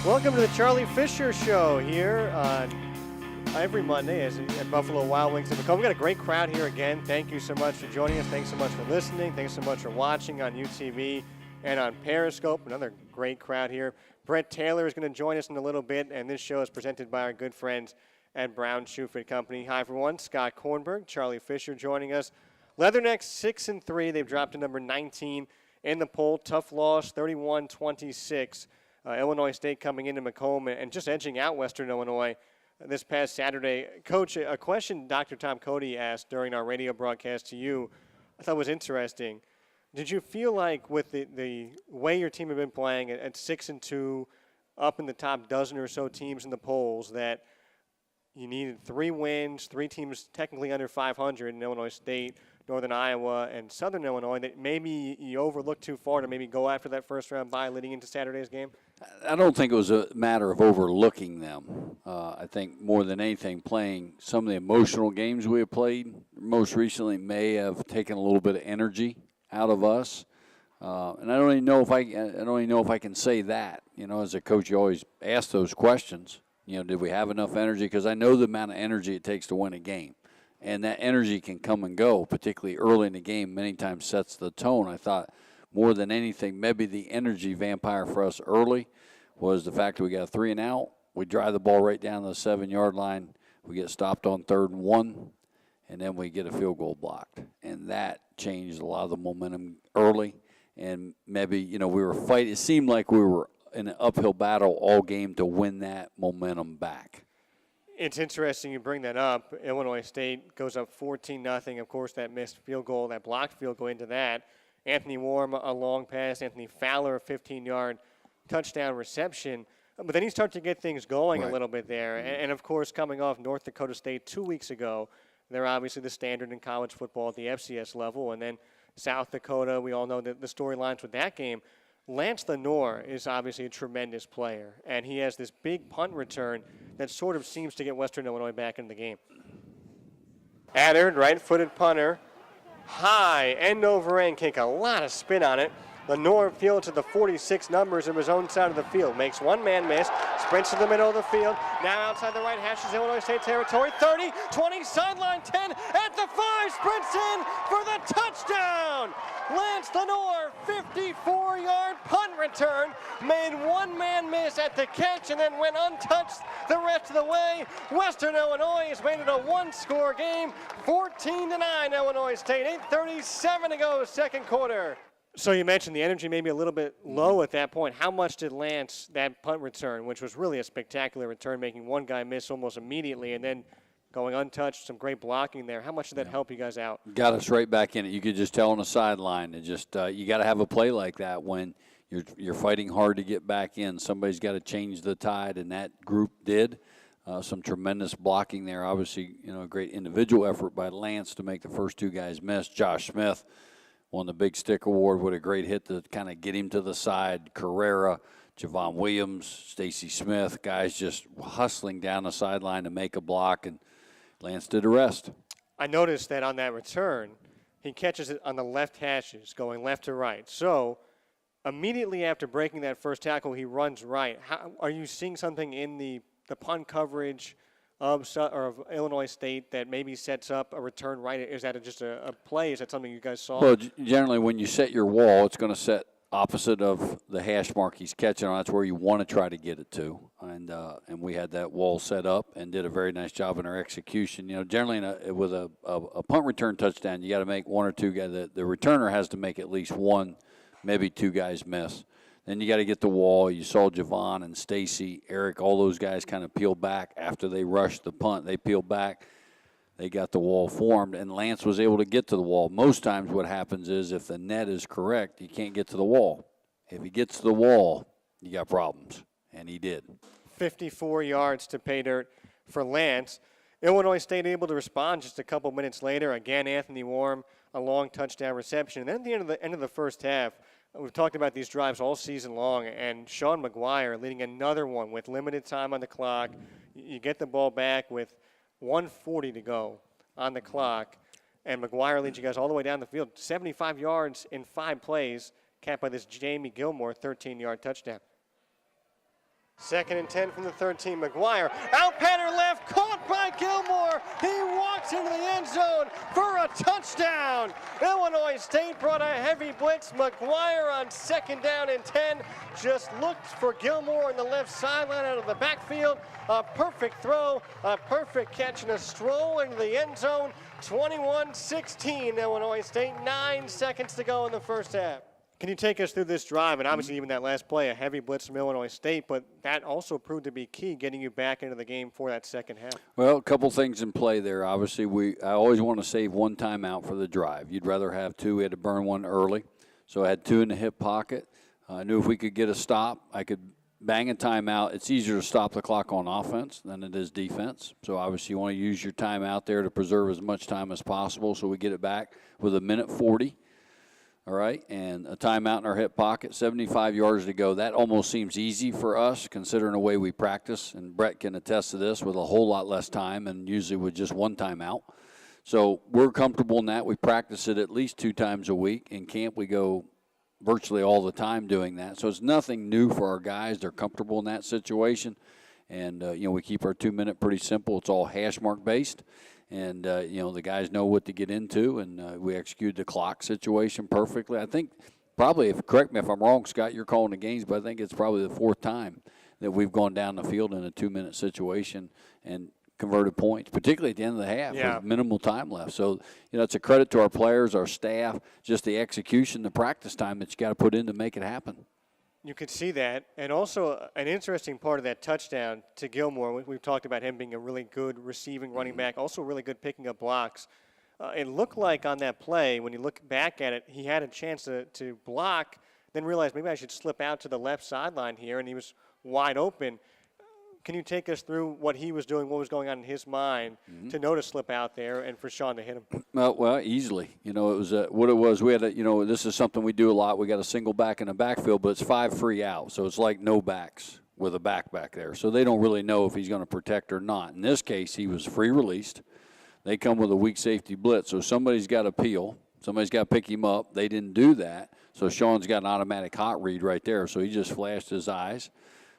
Welcome to the Charlie Fisher Show here on every Monday at Buffalo Wild Wings in Macomb. We've got a great crowd here again. Thank you so much for joining us. Thanks so much for listening. Thanks so much for watching on UTV and on Periscope. Another great crowd here. Brett Taylor is going to join us in a little bit, and this show is presented by our good friends at Brown Shoe Fit Company. Hi, everyone. Scott Kornberg, Charlie Fisher joining us. Leathernecks 6-3. They've dropped to number 19 in the poll. Tough loss, 31-26. Illinois State coming into Macomb and just edging out Western Illinois this past Saturday. Coach, a question Dr. Tom Cody asked during our radio broadcast to you I thought was interesting. Did you feel like with the way your team had been playing at 6-2, up in the top dozen or so teams in the polls, that you needed 3 wins, 3 teams technically under 500 in Illinois State, Northern Iowa, and Southern Illinois, that maybe you overlooked too far to maybe go after that first round bye leading into Saturday's game? I don't think it was a matter of overlooking them. I think more than anything, playing some of the emotional games we have played most recently may have taken a little bit of energy out of us. And I don't even know if I can say that. You know, as a coach, you always ask those questions. You know, did we have enough energy? Because I know the amount of energy it takes to win a game. And that energy can come and go, particularly early in the game, many times sets the tone. I thought more than anything, maybe the energy vampire for us early was the fact that we got a 3 and out. We drive the ball right down the 7-yard line. We get stopped on 3rd and 1, and then we get a field goal blocked. And that changed a lot of the momentum early. And maybe, you know, we were fighting. It seemed like we were in an uphill battle all game to win that momentum back. It's interesting you bring that up. Illinois State goes up 14-0. Of course, that missed field goal, that blocked field goal into that. Anthony Warren, a long pass. Anthony Fowler, a 15-yard touchdown reception. But then you start to get things going a little bit there. And, of course, coming off North Dakota State 2 weeks ago, they're obviously the standard in college football at the FCS level. And then South Dakota, we all know the storylines with that game. Lance Lenoir is obviously a tremendous player, and he has this big punt return that sort of seems to get Western Illinois back in the game. Addard, right-footed punter, high, end-over-end kick, a lot of spin on it. Lenoir fields to the 46 numbers of his own side of the field, makes one man miss, sprints to the middle of the field, now outside the right hash is Illinois State territory, 30, 20, sideline 10, at the 5, sprints in for the touchdown! Lance Lenoir, 54-yard punt return, made one man miss at the catch and then went untouched the rest of the way. Western Illinois has made it a one-score game, 14-9 Illinois State, 8:37 to go, second quarter. So you mentioned the energy maybe a little bit low at that point. How much did Lance, that punt return, which was really a spectacular return, making one guy miss almost immediately and then going untouched, some great blocking there. How much did that help you guys out? Got us right back in it. You could just tell on the sideline. It just you got to have a play like that when you're fighting hard to get back in. Somebody's got to change the tide, and that group did. Some tremendous blocking there. Obviously, you know, a great individual effort by Lance to make the first 2 guys miss. Josh Smith won the Big Stick Award with a great hit to kind of get him to the side. Carrera, Javon Williams, Stacy Smith, guys just hustling down the sideline to make a block, and Lance did the rest. I noticed that on that return, he catches it on the left hashes, going left to right. So immediately after breaking that first tackle, he runs right. How, are you seeing something in the punt coverage of Illinois State that maybe sets up a return right? Is that just a play? Is that something you guys saw? Well, generally when you set your wall, it's going to set opposite of the hash mark he's catching on. That's where you want to try to get it to. And we had that wall set up and did a very nice job in our execution. You know, generally with a punt return touchdown, you got to make 1 or 2 guys. The returner has to make at least 1, maybe 2 guys miss. Then you got to get the wall. You saw Javon and Stacy, Eric, all those guys kind of peel back after they rushed the punt. They peeled back. They got the wall formed, and Lance was able to get to the wall. Most times what happens is if the net is correct, you can't get to the wall. If he gets to the wall, you got problems, and he did. 54 yards to pay dirt for Lance. Illinois State able to respond just a couple minutes later. Again, Anthony Warren, a long touchdown reception. And then at the end of the first half, we've talked about these drives all season long, and Sean McGuire leading another one with limited time on the clock. You get the ball back with 1:40 to go on the clock, and McGuire leads you guys all the way down the field. 75 yards in 5 plays, capped by this Jamie Gilmore 13-yard touchdown. 2nd and 10 from the 13. McGuire out pattern left, caught by Gilmore. He walks into the end zone for a touchdown. Illinois State brought a heavy blitz. McGuire on 2nd down and 10 just looked for Gilmore on the left sideline out of the backfield. A perfect throw, a perfect catch, and a stroll into the end zone. 21-16 Illinois State. 9 seconds to go in the first half. Can you take us through this drive? And obviously even that last play, a heavy blitz from Illinois State, but that also proved to be key, getting you back into the game for that second half. Well, a couple things in play there. Obviously, I always want to save one timeout for the drive. You'd rather have two. We had to burn one early. So I had two in the hip pocket. I knew if we could get a stop, I could bang a timeout. It's easier to stop the clock on offense than it is defense. So obviously you want to use your time out there to preserve as much time as possible so we get it back with 1:40. All right, and a timeout in our hip pocket, 75 yards to go. That almost seems easy for us considering the way we practice, and Brett can attest to this, with a whole lot less time and usually with just one timeout. So we're comfortable in that. We practice it at least 2 times a week. In camp, we go virtually all the time doing that. So it's nothing new for our guys. They're comfortable in that situation. And, we keep our 2-minute pretty simple. It's all hash mark based. And, the guys know what to get into, and we execute the clock situation perfectly. I think probably, correct me if I'm wrong, Scott, you're calling the games, but I think it's probably the 4th time that we've gone down the field in a 2-minute situation and converted points, particularly at the end of the half with minimal time left. So, it's a credit to our players, our staff, just the execution, the practice time that you got to put in to make it happen. You could see that. And also an interesting part of that touchdown to Gilmore, we've talked about him being a really good receiving running back, also really good picking up blocks. It looked like on that play, when you look back at it, he had a chance to block, then realized maybe I should slip out to the left sideline here, and he was wide open. Can you take us through what he was doing, what was going on in his mind to know to slip out there and for Sean to hit him? Well, easily. It was what it was. We had this is something we do a lot. We got a single back in the backfield, but it's 5 free out. So it's like no backs with a back there. So they don't really know if he's going to protect or not. In this case, he was free released. They come with a weak safety blitz. So somebody's got to peel. Somebody's got to pick him up. They didn't do that. So Sean's got an automatic hot read right there. So he just flashed his eyes.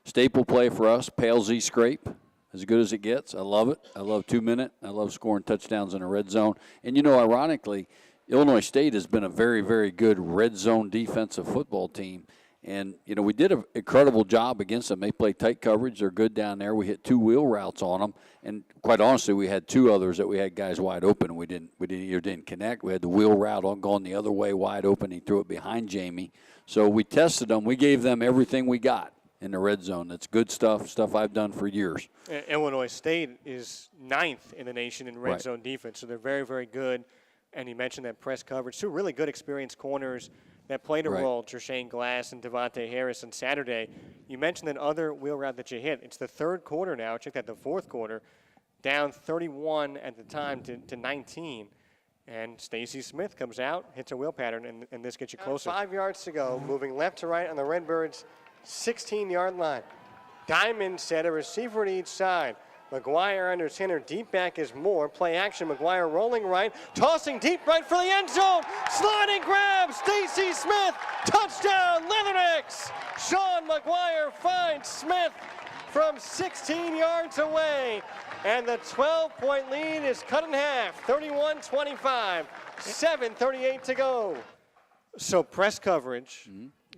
Staple play for us, Pale Z scrape, as good as it gets. I love it. I love 2-minute. I love scoring touchdowns in a red zone. And, ironically, Illinois State has been a very, very good red zone defensive football team. And, we did an incredible job against them. They play tight coverage. They're good down there. We hit 2 wheel routes on them. And quite honestly, we had 2 others that we had guys wide open. We didn't connect. We had the wheel route on going the other way wide open. He threw it behind Jamie. So we tested them. We gave them everything we got in the red zone. That's good stuff I've done for years. Illinois State is 9th in the nation in red zone defense, so they're very, very good. And you mentioned that press coverage. 2 really good experienced corners that played a role, Jershane Glass and Devontae Harris on Saturday. You mentioned that other wheel route that you hit. It's the 3rd quarter now. Check that, the 4th quarter. Down 31 at the time to 19. And Stacey Smith comes out, hits a wheel pattern, and this gets you closer. 5 yards to go, moving left to right on the Redbirds' 16-yard line. Diamond set a receiver to each side. McGuire under center. Deep back is Moore. Play action. McGuire rolling right. Tossing deep right for the end zone. Sliding grab. Stacey Smith. Touchdown, Leathernecks. Sean McGuire finds Smith from 16 yards away. And the 12-point lead is cut in half. 31-25. 7:38 to go. So press coverage.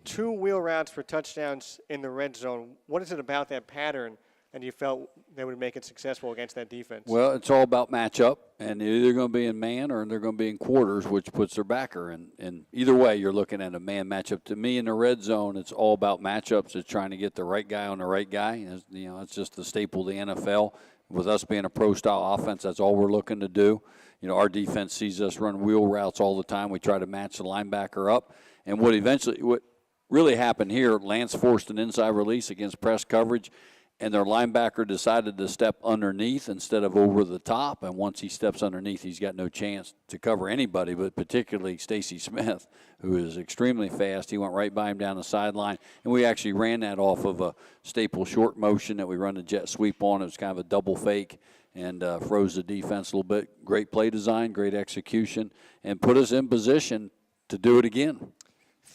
2 wheel routes for touchdowns in the red zone. What is it about that pattern and you felt they would make it successful against that defense? Well, it's all about matchup, and they're either going to be in man or they're going to be in quarters, which puts their backer. And either way, you're looking at a man matchup. To me, in the red zone, it's all about matchups. It's trying to get the right guy on the right guy. It's just the staple of the NFL. With us being a pro-style offense, that's all we're looking to do. Our defense sees us run wheel routes all the time. We try to match the linebacker up. And what really happened here, Lance forced an inside release against press coverage, and their linebacker decided to step underneath instead of over the top. And once he steps underneath, he's got no chance to cover anybody, but particularly Stacey Smith, who is extremely fast. He went right by him down the sideline, and we actually ran that off of a staple short motion that we run the jet sweep on. It was kind of a double fake and froze the defense a little bit. Great play design, great execution, and put us in position to do it again.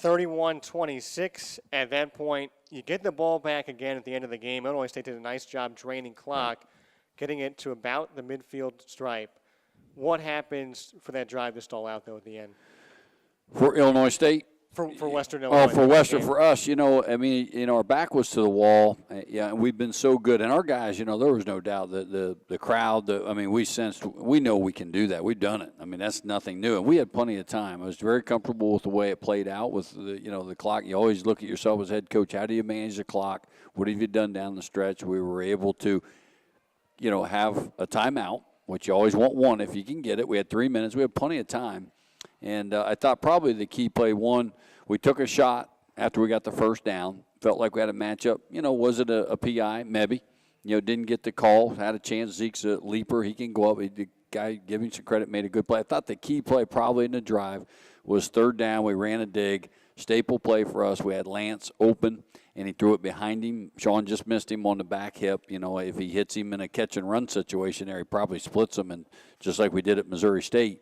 31-26. At that point, you get the ball back again at the end of the game. Illinois State did a nice job draining clock, getting it to about the midfield stripe. What happens for that drive to stall out, though, at the end? For Illinois State? For Western Illinois. Oh, for Western, for us, our back was to the wall. Yeah, and we've been so good. And our guys, there was no doubt that the crowd, we know we can do that. We've done it. I mean, that's nothing new. And we had plenty of time. I was very comfortable with the way it played out with the clock. You always look at yourself as head coach. How do you manage the clock? What have you done down the stretch? We were able to, have a timeout, which you always want one if you can get it. We had 3 minutes. We had plenty of time. And I thought probably the key play, one, we took a shot after we got the first down. Felt like we had a matchup. Was it a PI? Maybe. Didn't get the call. Had a chance. Zeke's a leaper. He can go up. The guy, give him some credit, made a good play. I thought the key play probably in the drive was third down. We ran a dig. Staple play for us. We had Lance open, and he threw it behind him. Sean just missed him on the back hip. If he hits him in a catch-and-run situation there, he probably splits him, and just like we did at Missouri State.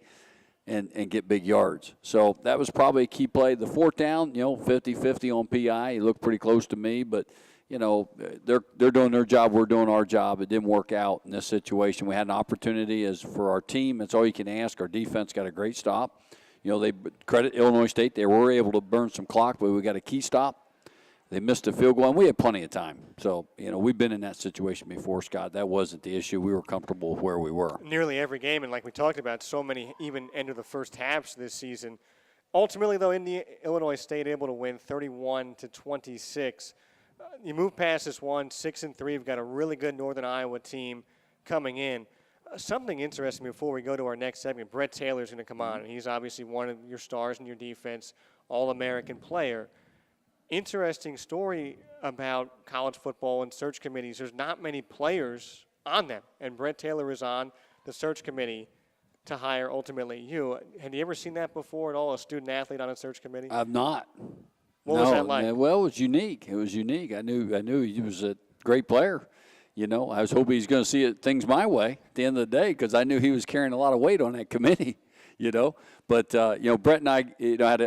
And get big yards. So that was probably a key play. The fourth down, 50-50 on PI. He looked pretty close to me, but, they're doing their job. We're doing our job. It didn't work out in this situation. We had an opportunity as for our team. That's all you can ask. Our defense got a great stop. They credit Illinois State. They were able to burn some clock, but we got a key stop. They missed a field goal, and we had plenty of time. So, we've been in that situation before, Scott. That wasn't the issue. We were comfortable with where we were. Nearly every game, and like we talked about, so many even end of the first halves this season. Ultimately, though, Illinois State able to win 31-26. You move past this one, 6-3. We've got a really good Northern Iowa team coming in. Something interesting before we go to our next segment. Brett Taylor's going to come on, and he's obviously one of your stars in your defense, All-American player. Interesting story about college football and search committees. There's not many players on them, and Brett Taylor is on the search committee to hire ultimately you. Had you ever seen that before at all, a student athlete on a search committee? I've not. What was that like? Well, it was unique. I knew he was a great player. I was hoping he was going to see things my way at the end of the day because I knew he was carrying a lot of weight on that committee. But, Brett and I,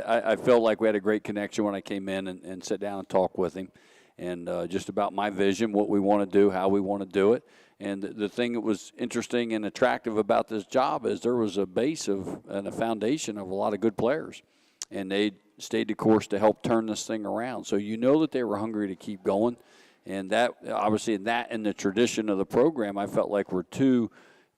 I felt like we had a great connection when I came in and sat down and talked with him and just about my vision, what we want to do, how we want to do it. And the thing that was interesting and attractive about this job is there was a base and a foundation of a lot of good players. And they stayed the course to help turn this thing around. So that they were hungry to keep going. And that, obviously, in the tradition of the program, I felt like were two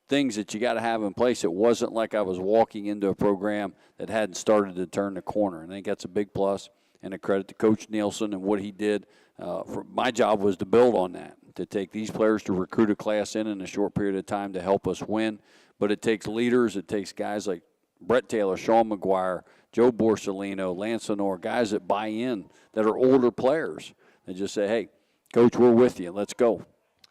things that you got to have in place. It wasn't like I was walking into a program that hadn't started to turn the corner. And I think that's a big plus and a credit to Coach Nielsen and what he did. My job was to build on that, to take these players to recruit a class in a short period of time to help us win. But it takes leaders. It takes guys like Brett Taylor, Sean McGuire, Joe Borsellino, Lance Lenore, guys that buy in, that are older players, and just say, hey, Coach, we're with you. Let's go.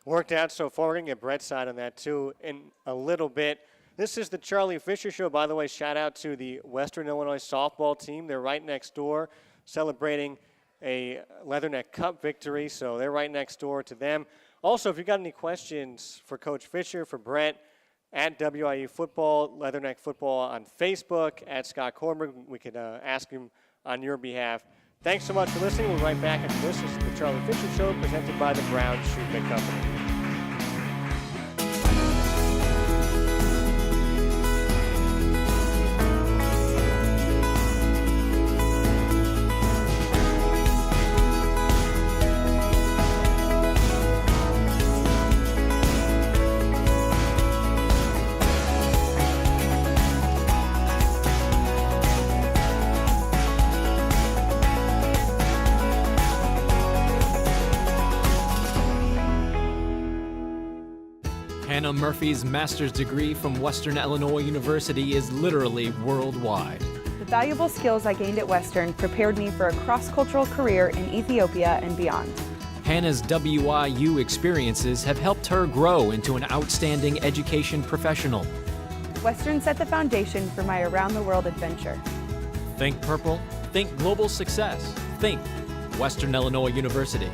Worked out so far. We're going to get Brett's side on that, too, in a little bit. This is the Charlie Fisher Show. By the way, shout out to the Western Illinois softball team. They're right next door celebrating a Leatherneck Cup victory, so they're right next door to them. Also, if you've got any questions for Coach Fisher, for Brett, at WIU Football, Leatherneck Football on Facebook, at Scott Kornberg, we could ask him on your behalf. Thanks so much for listening. We'll be right back after this. This is the Charlie Fisher Show presented by the Brown Shoe Company. Hannah Murphy's master's degree from Western Illinois University is literally worldwide. The valuable skills I gained at Western prepared me for a cross-cultural career in Ethiopia and beyond. Hannah's WIU experiences have helped her grow into an outstanding education professional. Western set the foundation for my around-the-world adventure. Think purple, think global success, think Western Illinois University.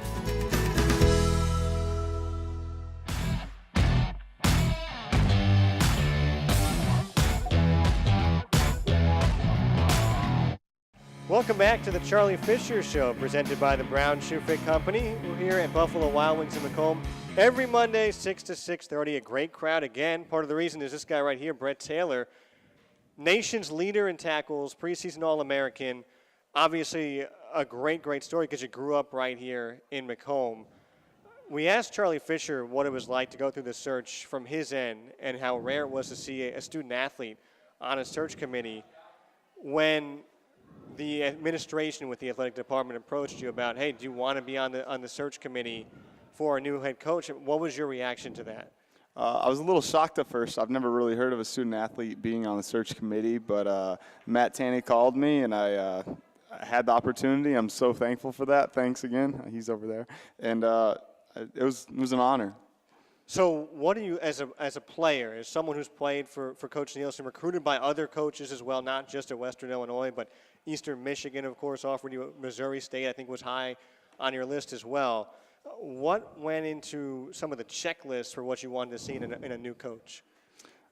Welcome back to the Charlie Fisher Show, presented by the Brown Shoe Fit Company. We're here at Buffalo Wild Wings in Macomb every Monday, 6 to 6:30. A great crowd again. Part of the reason is this guy right here, Brett Taylor, nation's leader in tackles, preseason All-American. Obviously, a great story because you grew up right here in Macomb. We asked Charlie Fisher what it was like to go through the search from his end and how rare it was to see a student athlete on a search committee. When the administration with the athletic department approached you about, hey, do you want to be on the search committee for a new head coach? What was your reaction to that? I was a little shocked at first. I've never really heard of a student athlete being on the search committee, but Matt Tanney called me, and I had the opportunity. I'm so thankful for that. Thanks again. He's over there, and it was an honor. So what do you, as a player, as someone who's played for Coach Nielsen, recruited by other coaches as well, not just at Western Illinois, but Eastern Michigan, of course, offered you Missouri State, I think was high on your list as well. What went into some of the checklists for what you wanted to see in a new coach?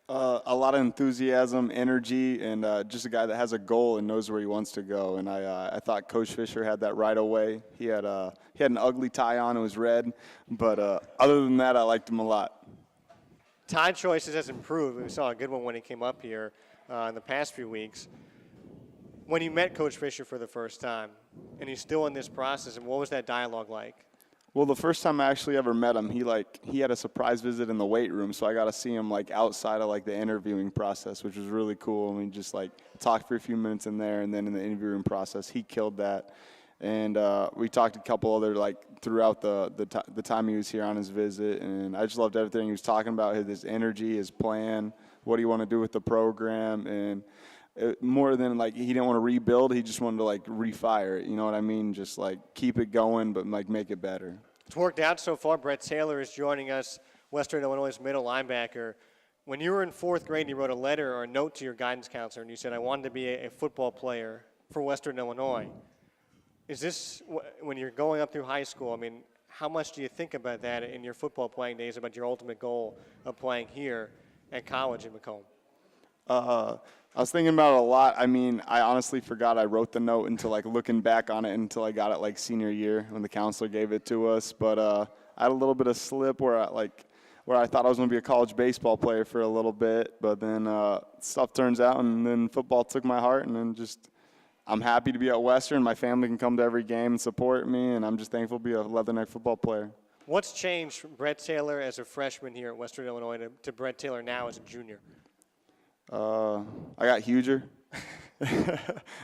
A lot of enthusiasm, energy, and just a guy that has a goal and knows where he wants to go. And I thought Coach Fisher had that right away. He had an ugly tie on. It was red. But other than that, I liked him a lot. Tie choices has improved. We saw a good one when he came up here in the past few weeks. When you met Coach Fisher for the first time, and he's still in this process, and what was that dialogue like? Well, the first time I actually ever met him, he had a surprise visit in the weight room, so I got to see him outside of the interviewing process, which was really cool. And we just talked for a few minutes in there, and then in the interviewing process, he killed that. And we talked a couple other throughout the time he was here on his visit, and I just loved everything he was talking about, his energy, his plan, what he wanted to do with the program, and more than he didn't want to rebuild, he just wanted to refire it. You know what I mean? Just keep it going, but make it better. It's worked out so far. Brett Taylor is joining us, Western Illinois' middle linebacker. When you were in fourth grade, you wrote a letter or a note to your guidance counselor, and you said, I wanted to be a football player for Western Illinois. Is this, when you're going up through high school, how much do you think about that in your football playing days, about your ultimate goal of playing here at college in Macomb? I was thinking about it a lot. I honestly forgot I wrote the note until looking back on it until I got it senior year when the counselor gave it to us. But I had a little bit of slip where I thought I was going to be a college baseball player for a little bit, but then stuff turns out, and then football took my heart, and then I'm happy to be at Western. My family can come to every game and support me, and I'm just thankful to be a Leatherneck football player. What's changed from Brett Taylor as a freshman here at Western Illinois to Brett Taylor now as a junior? I got huger.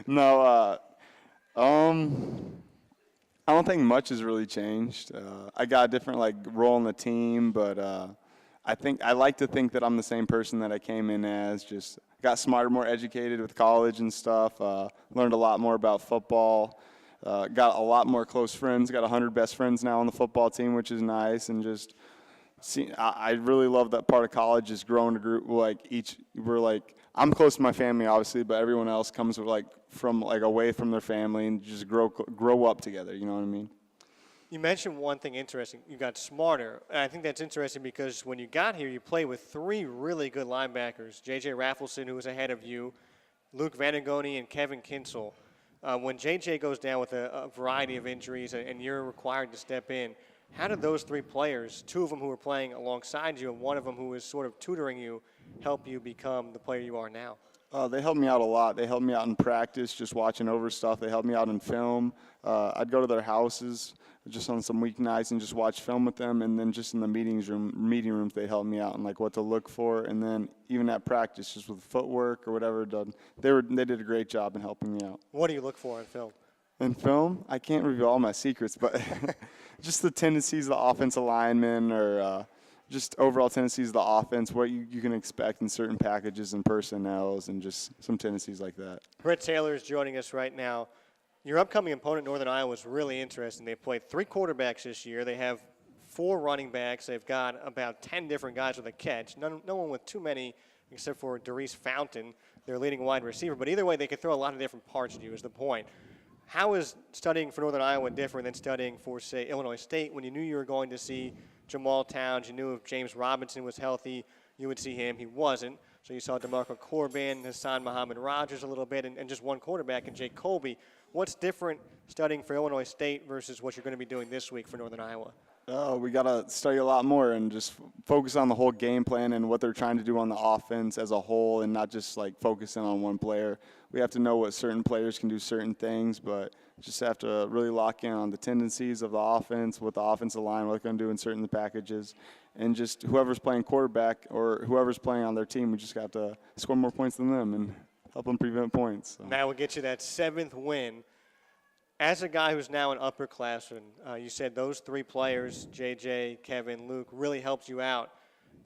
No, I don't think much has really changed. I got a different role in the team, but I like to think that I'm the same person that I came in as. Just got smarter, more educated with college and stuff. Learned a lot more about football. Got a lot more close friends. Got 100 best friends now on the football team, which is nice. And just I really love that part of college is growing a group. I'm close to my family, obviously, but everyone else comes from away from their family and just grow up together. You know what I mean? You mentioned one thing interesting. You got smarter. And I think that's interesting because when you got here, you played with three really good linebackers, J.J. Raffleson, who was ahead of you, Luke Vanagoni, and Kevin Kinsel. When J.J. goes down with a variety of injuries and you're required to step in, how did those three players, two of them who were playing alongside you and one of them who was sort of tutoring you, help you become the player you are now? They helped me out a lot. They helped me out in practice, just watching over stuff. They helped me out in film. I'd go to their houses just on some weeknights and just watch film with them, and then just in the meeting rooms, they helped me out on what to look for, and then even at practice, just with footwork or whatever done. They did a great job in helping me out. What do you look for in film? In film, I can't reveal all my secrets, but just the tendencies of the offensive linemen or just overall tendencies of the offense, what you can expect in certain packages and personnels, and just some tendencies like that. Brett Taylor is joining us right now. Your upcoming opponent, Northern Iowa, is really interesting. They played 3 quarterbacks this year. They have 4 running backs. They've got about 10 different guys with a catch. No one with too many except for Darius Fountain, their leading wide receiver. But either way, they could throw a lot of different parts at you is the point. How is studying for Northern Iowa different than studying for, say, Illinois State when you knew you were going to see Jamal Towns? You knew if James Robinson was healthy, you would see him. He wasn't. So you saw DeMarco Corbin, Hassan Muhammad Rogers a little bit, and just one quarterback in Jake Colby. What's different studying for Illinois State versus what you're going to be doing this week for Northern Iowa? We got to study a lot more and just focus on the whole game plan and what they're trying to do on the offense as a whole, and not just like focusing on one player. We have to know what certain players can do certain things, but just have to really lock in on the tendencies of the offense, what the offensive line, what they're going to do in certain packages, and just whoever's playing quarterback or whoever's playing on their team, we just got to score more points than them and help them prevent points. So. Now we'll get you that 7th win. As a guy who's now an upperclassman, you said those 3 players, JJ, Kevin, Luke, really helped you out.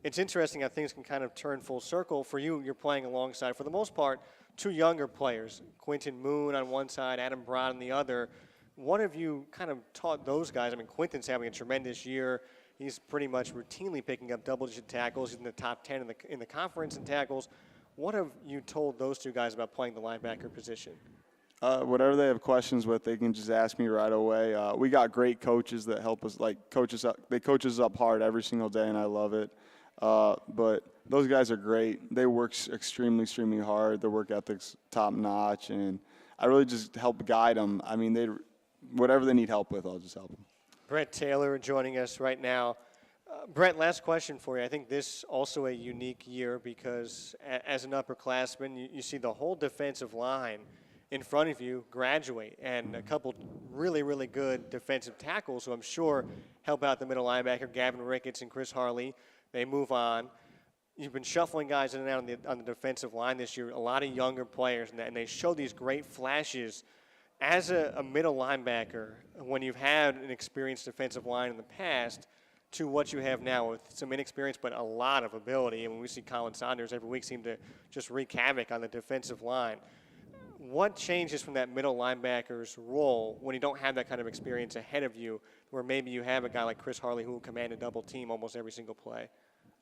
It's interesting how things can kind of turn full circle. For you, you're playing alongside, for the most part, 2 younger players, Quinton Moon on one side, Adam Broad on the other. What have you kind of taught those guys? I mean, Quinton's having a tremendous year. He's pretty much routinely picking up double-digit tackles. He's in the top 10 in the conference in tackles. What have you told those 2 guys about playing the linebacker position? Whatever they have questions with, they can just ask me right away. We got great coaches that help us, like coach us up. They coach us up hard every single day, and I love it. But those guys are great. They work extremely, extremely hard. Their work ethic's top notch, and I really just help guide them. I mean, whatever they need help with, I'll just help them. Brett Taylor joining us right now. Brett, last question for you. I think this also a unique year because as an upperclassman, you see the whole defensive line in front of you graduate, and a couple really, really good defensive tackles who I'm sure help out the middle linebacker, Gavin Ricketts and Chris Harley. They move on. You've been shuffling guys in and out on the defensive line this year, a lot of younger players, and they show these great flashes. As a middle linebacker, when you've had an experienced defensive line in the past to what you have now with some inexperience but a lot of ability, and when we see Colin Saunders every week seem to just wreak havoc on the defensive line, what changes from that middle linebacker's role when you don't have that kind of experience ahead of you, where maybe you have a guy like Chris Harley who will command a double team almost every single play?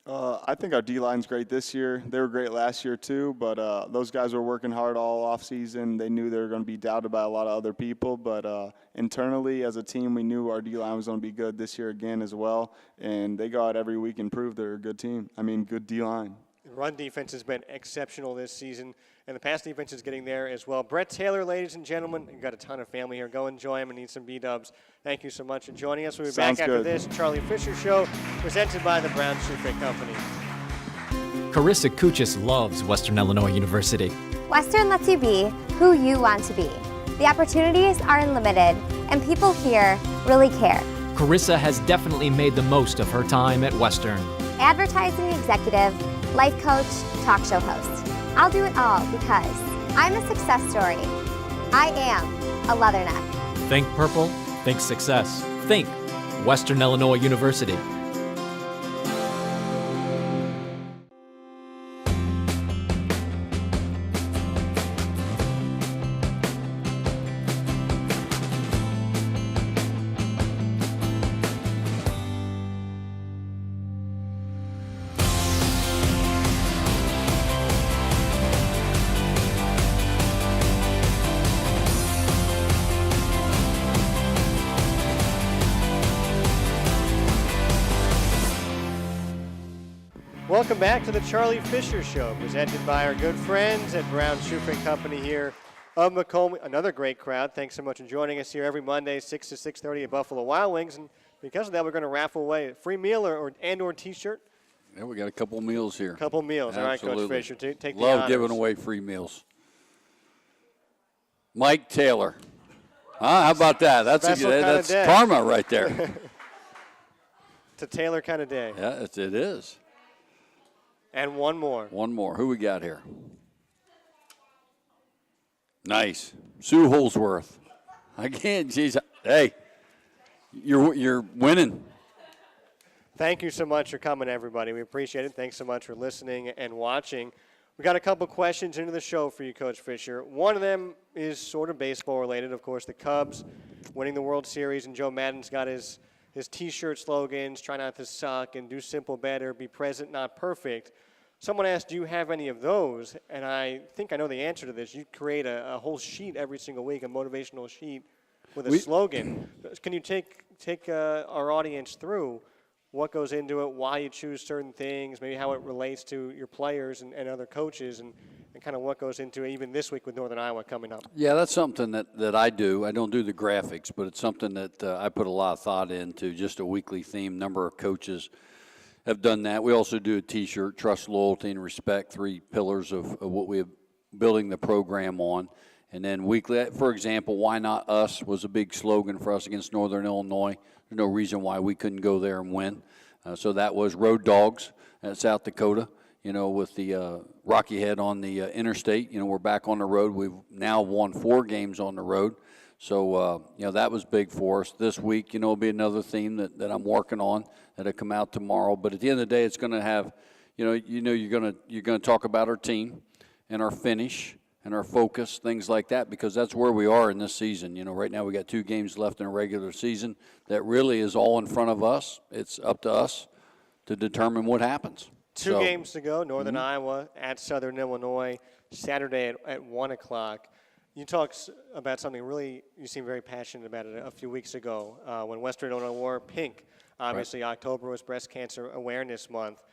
I think our D-line's great this year. They were great last year too, but those guys were working hard all offseason. They knew they were going to be doubted by a lot of other people, but internally as a team, we knew our D-line was going to be good this year again as well, and they go out every week and prove they're a good team. I mean, good D-line. Run defense has been exceptional this season, and the pass defense is getting there as well. Brett Taylor, ladies and gentlemen, you've got a ton of family here. Go enjoy them and need some B-dubs. Thank you so much for joining us. We'll be back after this Charlie Fisher Show, presented by the Brown Shoe Fit Company. Carissa Kuchis loves Western Illinois University. Western lets you be who you want to be. The opportunities are unlimited, and people here really care. Carissa has definitely made the most of her time at Western. Advertising executive, life coach, talk show host. I'll do it all because I'm a success story. I am a Leatherneck. Think purple, think success. Think Western Illinois University. Welcome back to the Charlie Fisher Show, presented by our good friends at Brown Shoe Fit Company here of Macomb. Another great crowd. Thanks so much for joining us here every Monday, 6 to 6:30 at Buffalo Wild Wings. And because of that, we're going to raffle away a free meal or T-shirt. Yeah, we got a couple meals here. A couple meals. Absolutely. All right, Coach Fisher, take the Love honors. giving away free meals. Mike Taylor. Huh? How about that? That's Special kind of that's day. karma right there. It's a Taylor kind of day. Yeah, it is. And one more. One more. Who we got here? Nice. Sue Holsworth. I can't. Geez. Hey, you're winning. Thank you so much for coming, everybody. We appreciate it. Thanks so much for listening and watching. We got a couple questions into the show for you, Coach Fisher. One of them is sort of baseball related. Of course, the Cubs winning the World Series, and Joe Maddon's got his T-shirt slogans, try not to suck and do simple better, be present, not perfect. Someone asked, do you have any of those? And I think I know the answer to this. You create a whole sheet every single week, a motivational sheet with a slogan. Can you take our audience through what goes into it, why you choose certain things, maybe how it relates to your players and other coaches, and kind of what goes into it, even this week with Northern Iowa coming up. Yeah, that's something that I do. I don't do the graphics, but it's something that I put a lot of thought into, just a weekly theme. Number of coaches have done that. We also do a T-shirt, trust, loyalty, and respect, 3 pillars of what we're building the program on. And then weekly, for example, why not us was a big slogan for us against Northern Illinois. There's no reason why we couldn't go there and win. So that was Road Dogs at South Dakota, with the Rocky Head on the interstate. We're back on the road. We've now won 4 games on the road. So, that was big for us. This week, will be another theme that I'm working on that'll come out tomorrow. But at the end of the day, it's going to have, you're going to talk about our team and our finish and our focus, things like that, because that's where we are in this season. Right now we got 2 games left in a regular season. That really is all in front of us. It's up to us to determine what happens. 2 games to go, Northern Iowa at Southern Illinois, Saturday at 1 o'clock. You talked about something really, you seem very passionate about it a few weeks ago when Western Illinois wore pink. Obviously, right. October was Breast Cancer Awareness Month.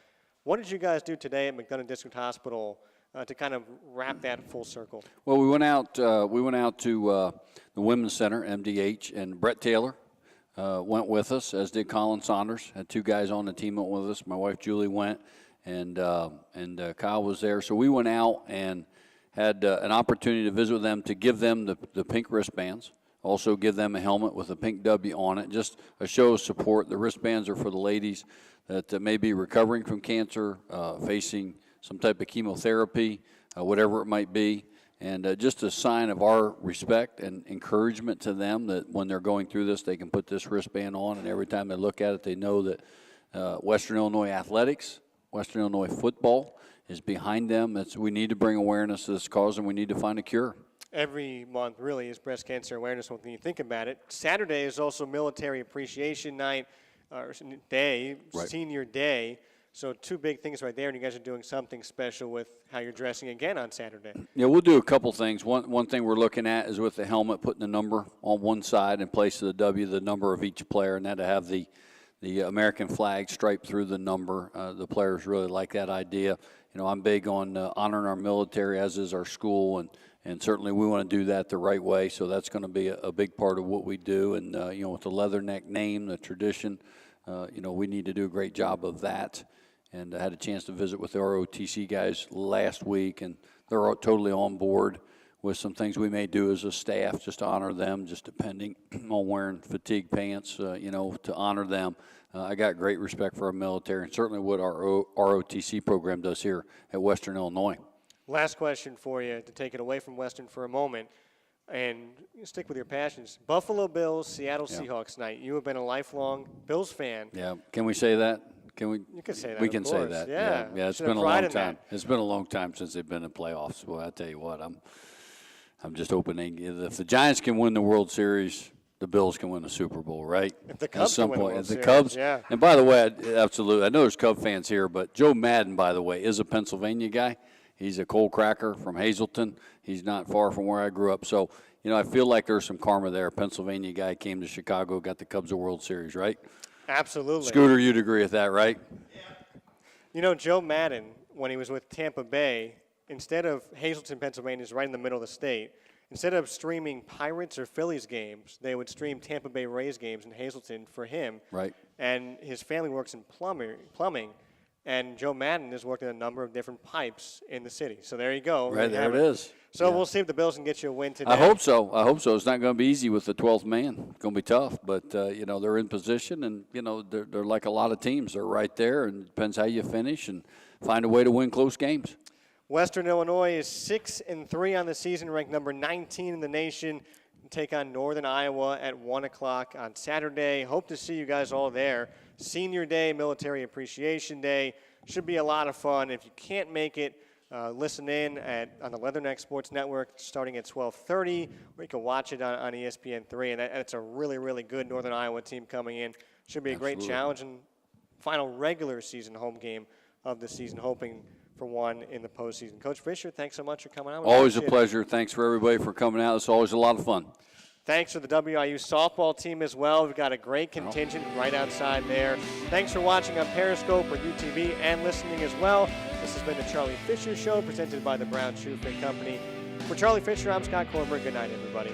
What did you guys do today at McDonough District Hospital to kind of wrap that full circle? Well, we went out to the Women's Center, MDH, and Brett Taylor went with us, as did Colin Saunders. Had 2 guys on the team went with us. My wife Julie went, and Kyle was there. So we went out and had an opportunity to visit with them, to give them the pink wristbands, also give them a helmet with a pink W on it, just a show of support. The wristbands are for the ladies that may be recovering from cancer, facing some type of chemotherapy, whatever it might be, and just a sign of our respect and encouragement to them that when they're going through this, they can put this wristband on, and every time they look at it, they know that Western Illinois athletics, Western Illinois football is behind them. We need to bring awareness to this cause, and we need to find a cure. Every month really is Breast Cancer Awareness Month when you think about it. Saturday is also Military Appreciation Night, or Day, right. Senior Day. So 2 big things right there, and you guys are doing something special with how you're dressing again on Saturday. Yeah, we'll do a couple things. One thing we're looking at is with the helmet, putting the number on one side in place of the W, the number of each player, and that to have the American flag striped through the number. The players really like that idea. I'm big on honoring our military, as is our school, and certainly we want to do that the right way. So that's going to be a big part of what we do. And with the Leatherneck name, the tradition, we need to do a great job of that. And I had a chance to visit with the ROTC guys last week, and they're all totally on board with some things we may do as a staff just to honor them, just depending on wearing fatigue pants, to honor them. I got great respect for our military, and certainly what our ROTC program does here at Western Illinois. Last question for you, to take it away from Western for a moment, and stick with your passions. Buffalo Bills, Seattle Seahawks night. You have been a lifelong Bills fan. Yeah, can we say that? Can we? You can say that. We can say that. Yeah. It's been a long time. It's been a long time since they've been in playoffs. Well, I tell you what, I'm just hoping if the Giants can win the World Series, the Bills can win the Super Bowl, right? If the Cubs can win the World Series, Cubs, yeah. And by the way, absolutely, I know there's Cub fans here, but Joe Madden, by the way, is a Pennsylvania guy. He's a coal cracker from Hazleton. He's not far from where I grew up. So, I feel like there's some karma there. A Pennsylvania guy came to Chicago, got the Cubs a World Series, right? Absolutely. Scooter, you'd agree with that, right? Yeah. Joe Madden, when he was with Tampa Bay, instead of Hazleton, Pennsylvania is right in the middle of the state, instead of streaming Pirates or Phillies games, they would stream Tampa Bay Rays games in Hazleton for him. Right. And his family works in plumbing, and Joe Madden has worked in a number of different pipes in the city. So there you go. Right, there it is. So we'll see if the Bills can get you a win today. I hope so. It's not going to be easy with the 12th man. It's going to be tough, but, they're in position, and, they're like a lot of teams. They're right there, and it depends how you finish and find a way to win close games. Western Illinois is 6-3 on the season, ranked number 19 in the nation. Take on Northern Iowa at 1 o'clock on Saturday. Hope to see you guys all there. Senior Day, Military Appreciation Day. Should be a lot of fun. If you can't make it, listen in on the Leatherneck Sports Network starting at 12:30, or you can watch it on ESPN3. And it's a really, really good Northern Iowa team coming in. Should be a great challenge and final regular season home game of the season, hoping for one in the postseason. Coach Fisher, thanks so much for coming out. Always a pleasure. Thanks for everybody for coming out. It's always a lot of fun. Thanks to the WIU softball team as well. We've got a great contingent right outside there. Thanks for watching on Periscope or UTV and listening as well. This has been the Charlie Fisher Show presented by the Brown Shoe Fit Company. For Charlie Fisher, I'm Scott Kornberg. Good night, everybody.